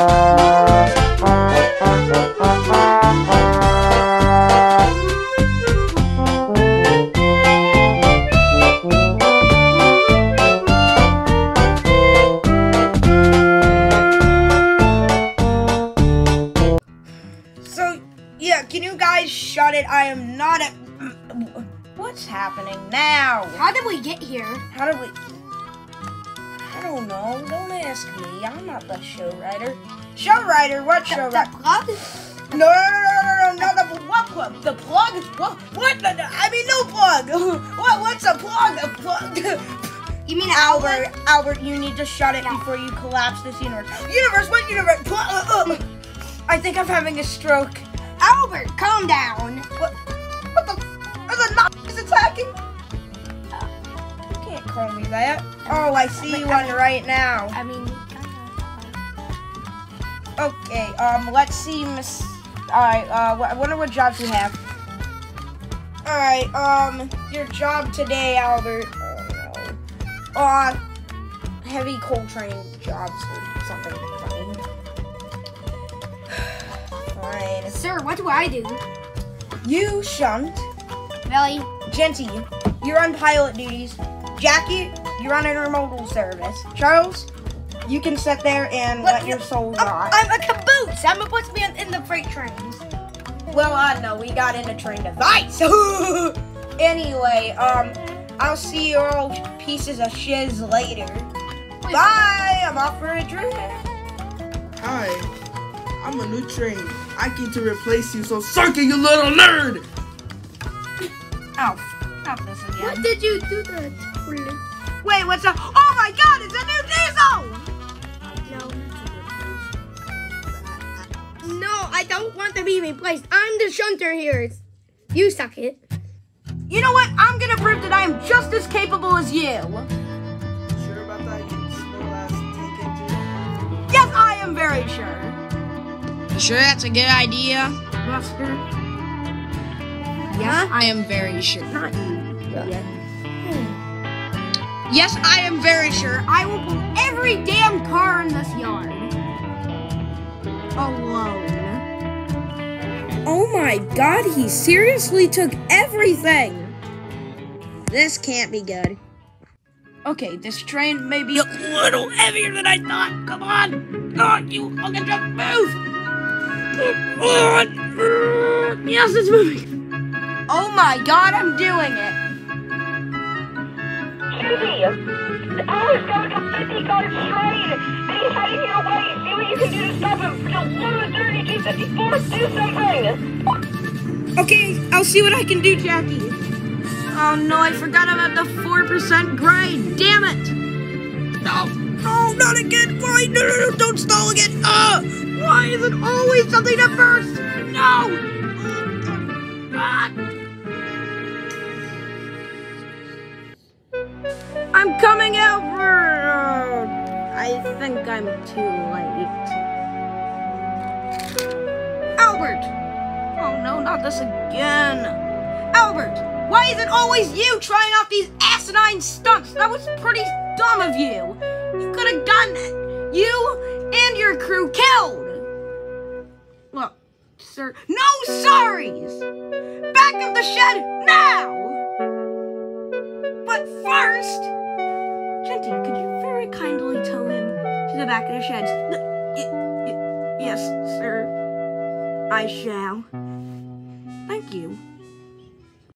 So, yeah, can you guys shut it? I am not a... What's happening now? How did we get here? How did we... I don't know. Don't ask me. I'm not the show writer. Show writer? What show writer? The plug? No, not the what plug? The plug? What? I mean, no plug. What's a plug? A plug? You mean Albert, you need to shut it before you collapse this universe. Universe? What universe? I think I'm having a stroke. Albert, calm down. What the? Are the Nazis attacking? You can't call me that. Oh, I see one right now. I mean, Okay, let's see, Miss... Alright, I wonder what jobs you have. Alright, your job today, Albert. Oh, no. Heavy coal train jobs or something funny. Fine. sir, what do I do? You shunt. Really? Genty, you're on pilot duties. Jackie, you're on intermodal service. Charles, you can sit there and let your soul rot. I'm a caboose. I'm supposed to be in the freight trains. Well, I know, we got in a train device. Anyway, I'll see you all pieces of shiz later. Bye, I'm off for a drink. Hi, I'm a new train. I get to replace you, so suck it, you little nerd! Oh, not this again. What did you do that? Wait, what's up? Oh my god, it's a new diesel! No, I don't want to be replaced. I'm the shunter here. You suck it. You know what? I'm gonna prove that I am just as capable as you. Sure about that, you slow-ass tank engine? Yes, I am very sure. You sure that's a good idea? Buster. Yeah, I am very sure. Not you. Yeah. Yes, I am very sure. I will pull every damn car in this yard. Alone. Oh my god, he seriously took everything. This can't be good. Okay, this train may be a little heavier than I thought. Come on. Oh, you fucking just move. Yes, it's moving. Oh my god, I'm doing it. Susie, Alex got a completely got it straight, and he's heading your way. See what you can do to stop him. Just lose 3254. Do something. Okay, I'll see what I can do, Jackie. Oh no, I forgot about the 4% grind. Damn it. No, not again. Why? No, don't stall again. Why is it always something at first? No. I'm coming out for... I think I'm too late. Albert! Oh no, not this again. Albert, why is it always you trying out these asinine stunts? That was pretty dumb of you. You could have gotten you and your crew killed. Look, sir, no sorries! Back of the shed now! But first... Genty, could you very kindly tow him to the back of the sheds? Yes, sir. I shall. Thank you.